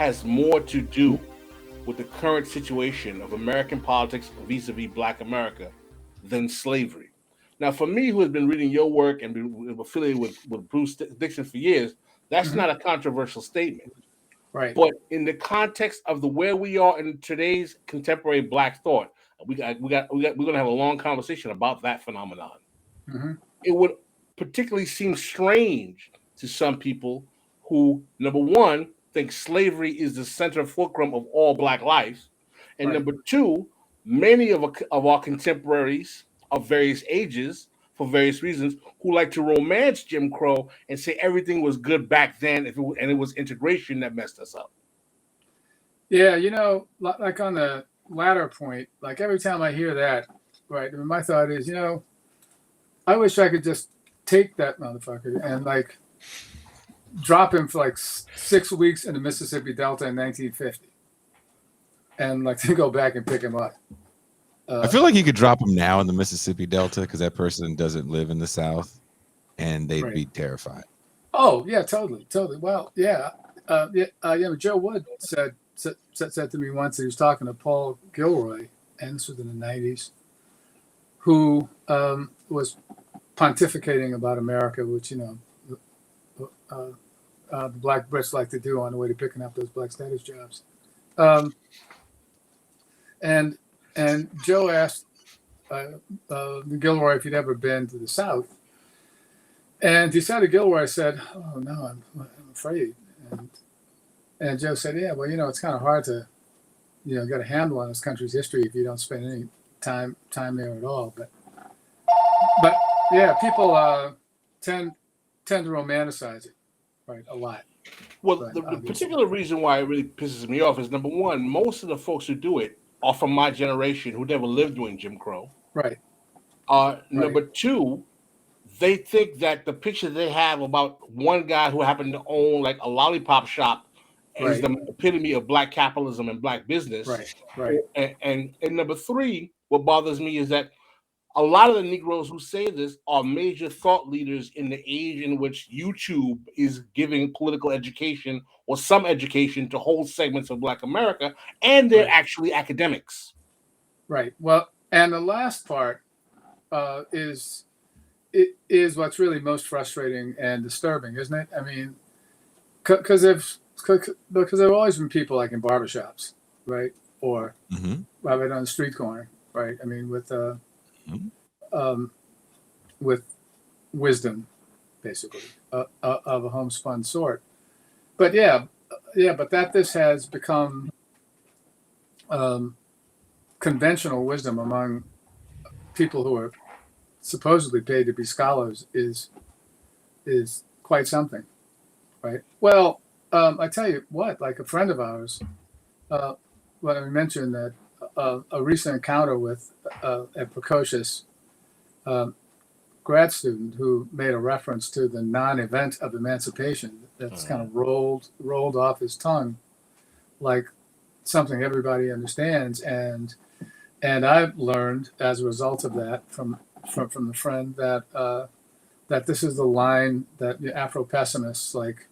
has more to do with the current situation of American politics vis-a-vis Black America than slavery. Now, for me, who has been reading your work and been affiliated with Bruce Dixon for years, that's not a controversial statement. Right. But in the context of the where we are in today's contemporary Black thought, we're gonna have a long conversation about that phenomenon. It would particularly seem strange to some people who, number one, think slavery is the center fulcrum of all Black lives, and Right. number two, many of our contemporaries of various ages, for various reasons, who like to romance Jim Crow and say everything was good back then, and it was integration that messed us up. Yeah, like on the latter point, like every time I hear that, right, I mean, my thought is, I wish I could just take that motherfucker and like drop him for like 6 weeks in the Mississippi Delta in 1950, and like to go back and pick him up. I feel like you could drop him now in the Mississippi Delta because that person doesn't live in the South, and they'd be terrified. Oh yeah, totally. Well, yeah, Joe Wood said to me once, he was talking to Paul Gilroy, and this was in the 90s, who was pontificating about America, which the Black Brits like to do on the way to picking up those Black status jobs. And Joe asked Gilroy if he'd ever been to the South, and he said to Gilroy, said, "Oh no, I'm afraid." And Joe said, "Yeah, well, it's kind of hard to, get a handle on this country's history if you don't spend any time there at all." But yeah, people tend to romanticize it, right, a lot. Well, the particular reason why it really pisses me off is, number one, most of the folks who do it are from my generation who never lived during Jim Crow. Right. Number two, they think that the picture they have about one guy who happened to own like a lollipop shop is the epitome of Black capitalism and Black business. Right. And number three, what bothers me is that a lot of the Negroes who say this are major thought leaders in the age in which YouTube is giving political education or some education to whole segments of Black America, and they're actually academics. Right. Well, and the last part is what's really most frustrating and disturbing, isn't it? I mean, because there have always been people like in barbershops, right, or right on the street corner, right? I mean, with wisdom, basically, of a homespun sort. But but that this has become conventional wisdom among people who are supposedly paid to be scholars is quite something, right? Well, I tell you what, like a friend of ours, when I mentioned that a recent encounter with a precocious grad student who made a reference to the non-event of emancipation that's kind of rolled off his tongue like something everybody understands, and I've learned as a result of that from the friend that this is the line that the Afro-pessimists like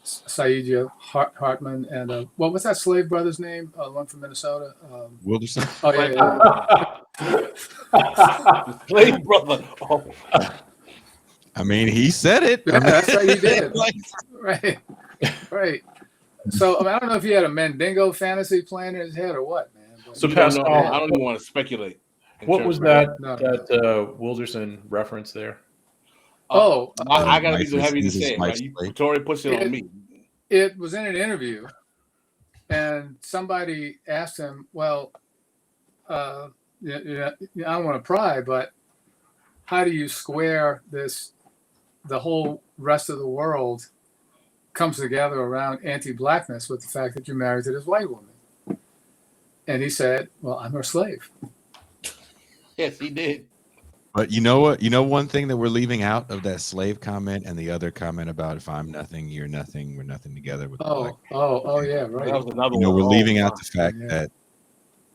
Saidiya Hartman and what was that slave brother's name? One from Minnesota. Wilderson. Oh yeah. Slave brother. Oh. I mean, he said it. Yeah, that's right, he did. Right. So I don't know if he had a Mandingo fantasy playing in his head or what, man. So I Pascal, don't even want to speculate. What was that Wilderson reference there? I gotta be happy to say it. Right? Toure puts it on me. It was in an interview, and somebody asked him, "Well, I don't want to pry, but how do you square this? The whole rest of the world comes together around anti-blackness with the fact that you're married to this white woman." And he said, "Well, I'm her slave." Yes, he did. But you know what? One thing that we're leaving out of that slave comment and the other comment about if I'm nothing, you're nothing, we're nothing together with the black. Yeah, right. That was another one. We're leaving out the fact that,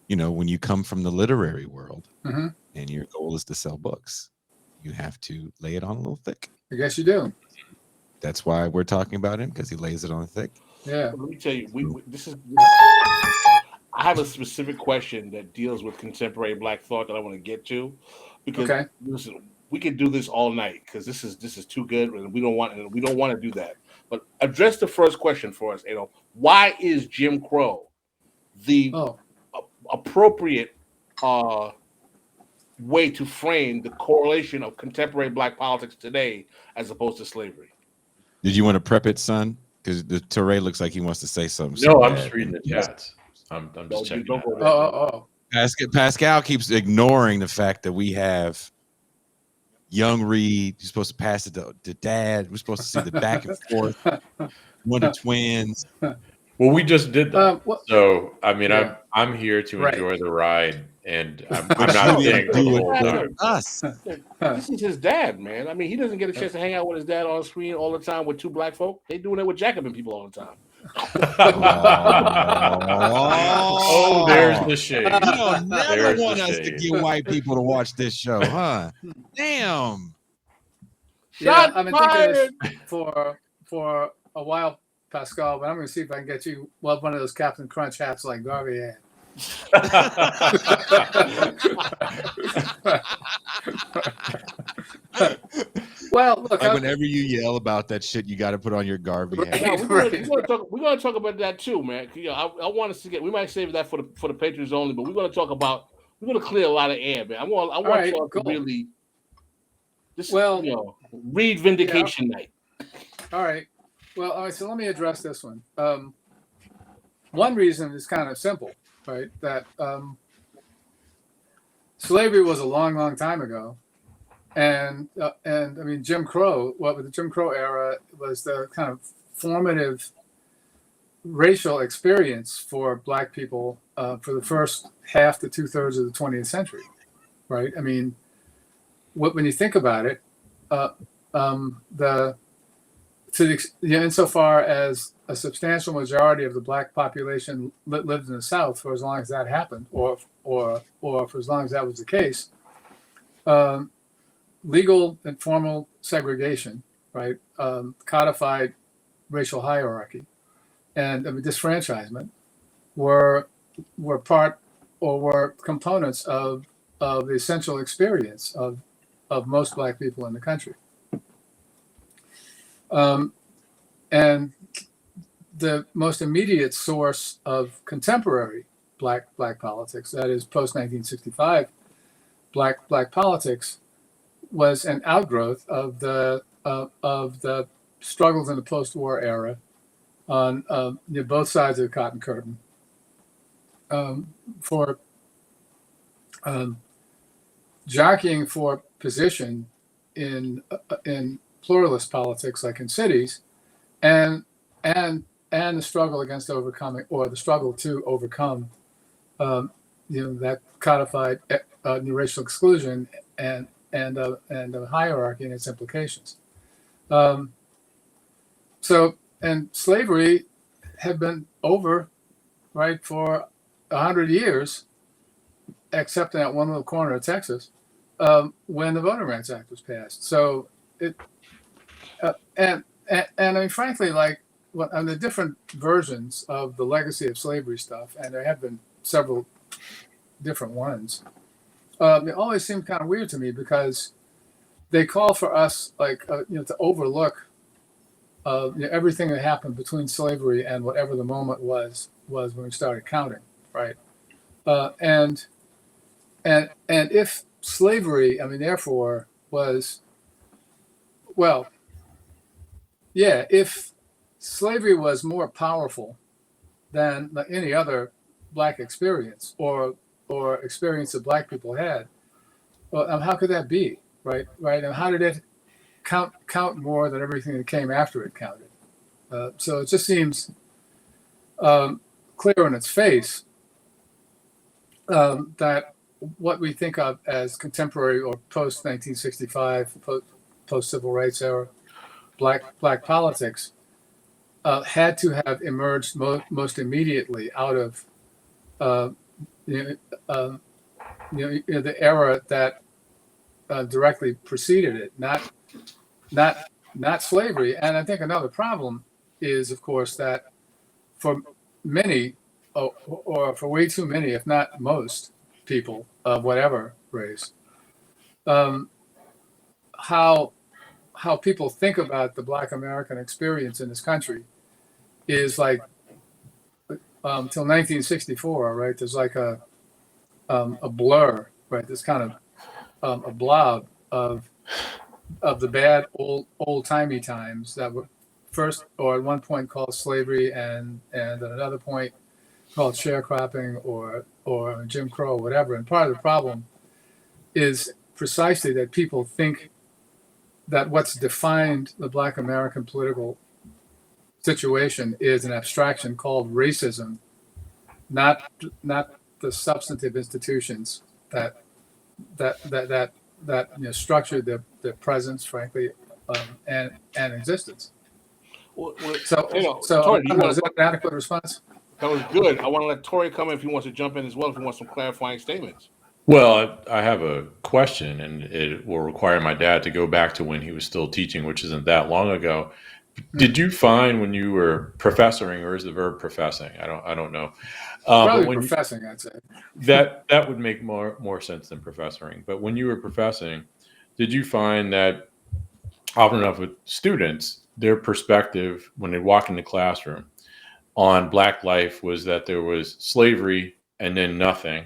when you come from the literary world and your goal is to sell books, you have to lay it on a little thick. I guess you do. That's why we're talking about him, because he lays it on thick. Yeah. Let me tell you, I have a specific question that deals with contemporary Black thought that I want to get to, because listen, we can do this all night because this is too good, and we don't want to do that. But address the first question for us. Why is Jim Crow the appropriate way to frame the correlation of contemporary Black politics today as opposed to slavery? Did you want to prep it, son? Because the Toure looks like he wants to say something. No, I'm just reading the chats. I'm just checking. Pascal keeps ignoring the fact that we have young Reed. You're supposed to pass it to Dad. We're supposed to see the back and forth. Wonder Twins. Well, we just did that. So I mean, I'm here to enjoy the ride, and I'm not saying us. This is his dad, man. I mean, he doesn't get a chance to hang out with his dad on screen all the time with two Black folk. They doing it with Jacobin people all the time. Oh, there's the shade. You don't never want us to get white people to watch this show, huh? Damn. Yeah, I've been thinking this for a while, Pascal, but I'm going to see if I can get you one of those Captain Crunch hats like Garvey had. Well, look. Whenever you yell about that shit, you got to put on your Garvey hat. Yeah, we're going to talk about that too, man. I want us to get. We might save that for the patrons only, but we're going to talk about. We're going to clear a lot of air, man. I want y'all to really. Read vindication night. All right. Well, all right. So let me address this one. One reason is kind of simple, right? That slavery was a long, long time ago. And I mean, Jim Crow, the Jim Crow era was the kind of formative racial experience for Black people for the first half to 2/3 of the 20th century, right? I mean, when you think about it, insofar as a substantial majority of the Black population lived in the South for as long as that happened, or for as long as that was the case. Legal and formal segregation, right? Codified racial hierarchy, and disfranchisement were part or were components of the essential experience of most Black people in the country. And the most immediate source of contemporary Black politics, that is post 1965 Black politics, was an outgrowth of the struggles in the post-war era on both sides of the Cotton Curtain for jockeying for position in pluralist politics, like in cities, and the struggle against overcoming, or the struggle to overcome, that codified racial exclusion and the hierarchy and its implications. And slavery had been over, right, for 100 years, except in that one little corner of Texas, when the Voting Rights Act was passed. So and I mean, frankly, like, on the different versions of the legacy of slavery stuff, and there have been several different ones, they always seem kind of weird to me, because they call for us, like, to overlook everything that happened between slavery and whatever the moment was when we started counting, right? And if slavery, I mean, therefore, was, well, yeah, if slavery was more powerful than any other Black experience or experience that Black people had, well, how could that be, right? And how did it count more than everything that came after it counted? So it just seems clear in its face that what we think of as contemporary or post 1965, post civil rights era Black politics had to have emerged most immediately out of the era that directly preceded it, not slavery. And I think another problem is, of course, that for many, or for way too many, if not most people of whatever race, how people think about the Black American experience in this country is like till 1964, right? There's like a blur, right? This kind of a blob of the bad old timey times that were first or at one point called slavery and at another point called sharecropping or Jim Crow, whatever. And part of the problem is precisely that people think that what's defined the Black American political situation is an abstraction called racism, not the substantive institutions that structure their presence, frankly, and existence. So Toure, is that an adequate response? That was good. I want to let Toure come in if he wants to jump in as well, if he wants some clarifying statements. Well, I have a question, and it will require my dad to go back to when he was still teaching, which isn't that long ago. Did you find when you were professoring, or is the verb professing? I don't know. Probably professing, I'd say. That would make more sense than professoring. But when you were professing, did you find that often enough with students, their perspective when they walk in the classroom on Black life was that there was slavery and then nothing?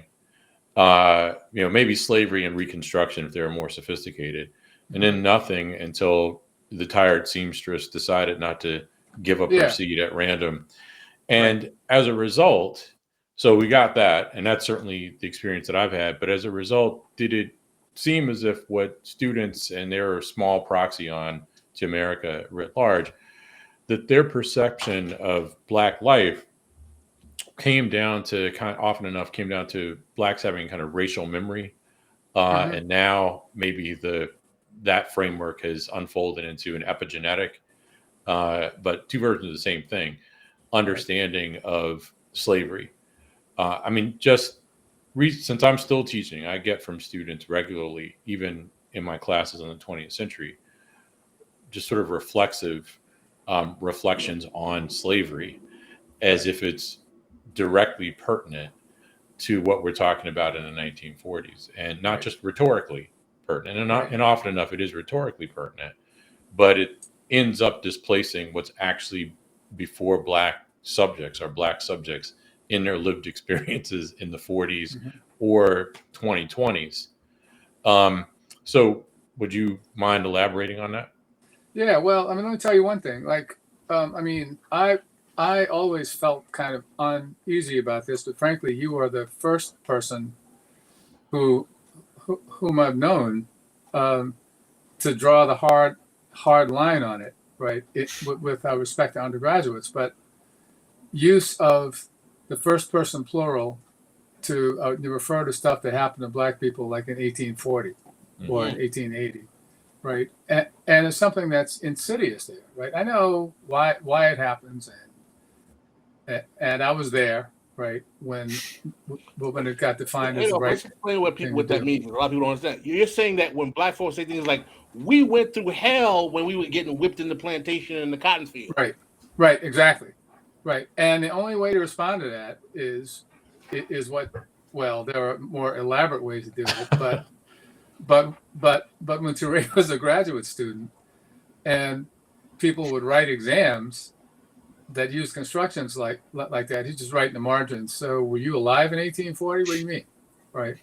Maybe slavery and Reconstruction if they were more sophisticated, and then nothing until the tired seamstress decided not to give up her seat at random. And as a result, so we got that, and that's certainly the experience that I've had. But as a result, did it seem as if what students, and they're a small proxy on to America writ large, that their perception of Black life came down to came down to Blacks having kind of racial memory, and now maybe that framework has unfolded into an epigenetic, but two versions of the same thing, understanding of slavery. Since I'm still teaching, I get from students regularly, even in my classes on the 20th century, just sort of reflections on slavery, as if it's directly pertinent to what we're talking about in the 1940s, and not just rhetorically pertinent. And often enough, it is rhetorically pertinent, but it ends up displacing what's actually before Black subjects in their lived experiences in the 40s or 2020s. So would you mind elaborating on that? Yeah, well, let me tell you one thing. I always felt kind of uneasy about this, but frankly, you are the first person whom I've known to draw the hard line on it, right? With respect to undergraduates, but use of the first person plural to refer to stuff that happened to Black people like in 1840 or in 1880, right? And it's something that's insidious there, right? I know why it happens, and I was there, right, when it got defined as the right. Let's explain what that means. A lot of people don't understand. You're saying that when Black folks say things like, "We went through hell when we were getting whipped in the plantation and the cotton field." Right, exactly, right. And the only way to respond to that is what. Well, there are more elaborate ways to do it, but when Toure was a graduate student, and people would write exams that use constructions like that, he'd just write in the margins, "So were you alive in 1840? What do you mean?" Right?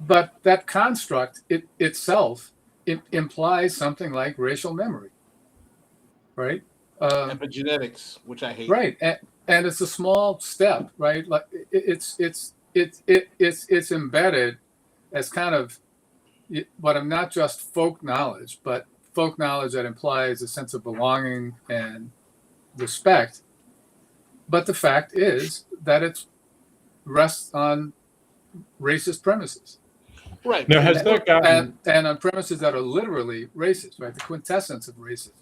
But that construct itself implies something like racial memory, right? Epigenetics, which I hate. Right, and it's a small step, right? Like it's embedded as kind of, but I'm not just folk knowledge, but folk knowledge that implies a sense of belonging and respect. But the fact is that it rests on racist premises. Right. Now, has that gotten and on premises that are literally racist, right? The quintessence of racism.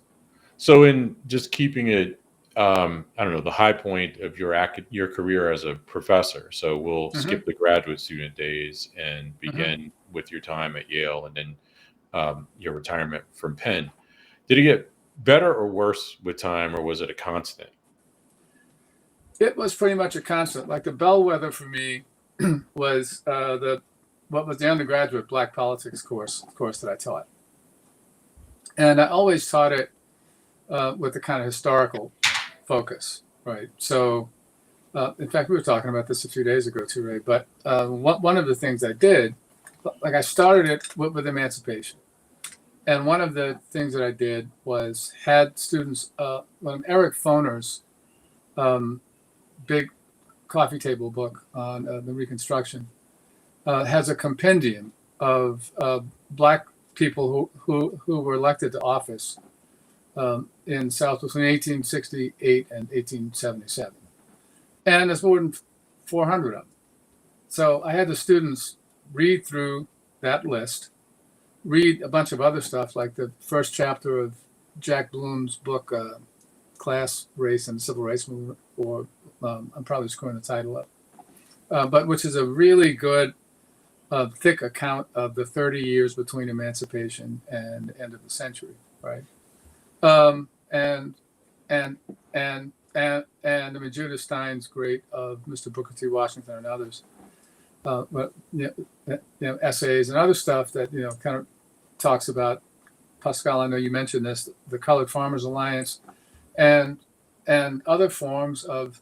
So in just keeping it, the high point of your career as a professor. So we'll skip the graduate student days and begin with your time at Yale and then your retirement from Penn. Did it get better or worse with time, or was it a constant? it was pretty much a constant. Like the bellwether for me was what was the undergraduate Black Politics course that I taught, and I always taught it with a kind of historical focus, right? So, in fact, we were talking about this a few days ago, Toure. But one of the things I did, like I started it with emancipation, and one of the things that I did was had students. Eric Foner's big coffee table book on the Reconstruction has a compendium of Black people who were elected to office in South between 1868 and 1877. And there's more than 400 of them. So I had the students read through that list, read a bunch of other stuff, like the first chapter of Jack Bloom's book, Class, Race, and Civil Rights Movement, or I'm probably screwing the title up, but which is a really good, thick account of the 30 years between emancipation and the end of the century, right? And I mean, Judith Stein's great of Mr. Booker T. Washington and others, essays and other stuff that kind of talks about Pascal. I know you mentioned this, the Colored Farmers Alliance, and other forms of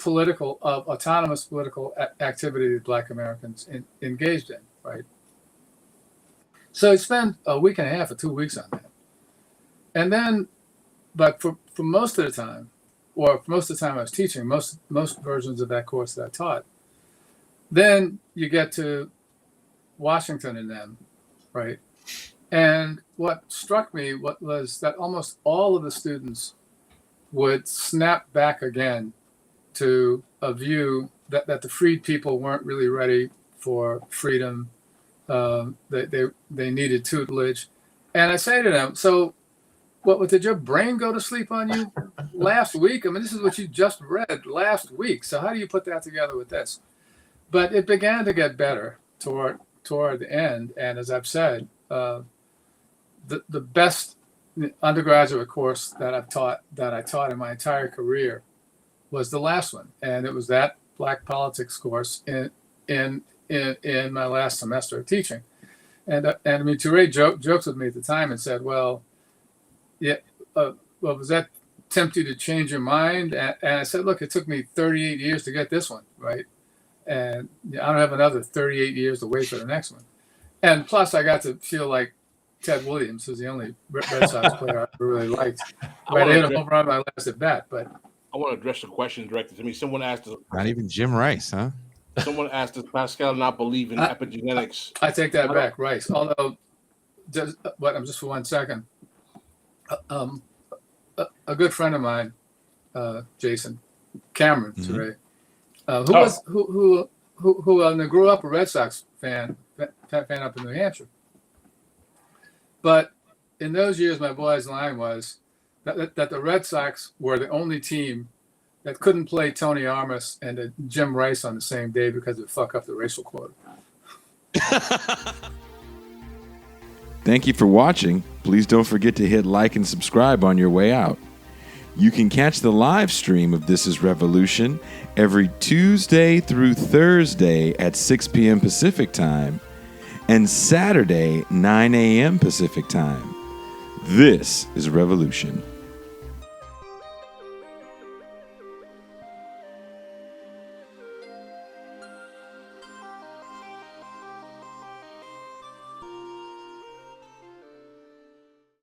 autonomous political activity that Black Americans engaged in, right? So I spent a week and a half or 2 weeks on that. And then, but for most of the time, or for most of the time I was teaching, most versions of that course that I taught, then you get to Washington and them, right? And what struck me was that almost all of the students would snap back again to a view that the freed people weren't really ready for freedom. They needed tutelage. And I say to them, so what did your brain go to sleep on you last week? I mean, this is what you just read last week. So how do you put that together with this? But it began to get better toward the end. And as I've said, the best undergraduate course that I taught in my entire career was the last one, and it was that Black Politics course in my last semester of teaching. And I mean, Toure jokes with me at the time and said, "Well, yeah, well, was that tempt you to change your mind?" And I said, "Look, it took me 38 years to get this one right, and I don't have another 38 years to wait for the next one. And plus, I got to feel like Ted Williams, who's the only Red Sox player I ever really liked. I hit a home run my last at bat, but." I want to address a question directed to me. Someone asked, Not even Jim Rice, huh? Someone asked, does Pascal not believe in epigenetics? I take that back, Rice. Although, just for 1 second, a good friend of mine, Jason Cameron, Toure, who grew up a Red Sox fan up in New Hampshire. But in those years, my boy's line was that the Red Sox were the only team that couldn't play Tony Armas and Jim Rice on the same day because it would fuck up the racial quota. Thank you for watching. Please don't forget to hit like and subscribe on your way out. You can catch the live stream of This Is Revolution every Tuesday through Thursday at 6 p.m. Pacific Time and Saturday, 9 a.m. Pacific Time. This is Revolution.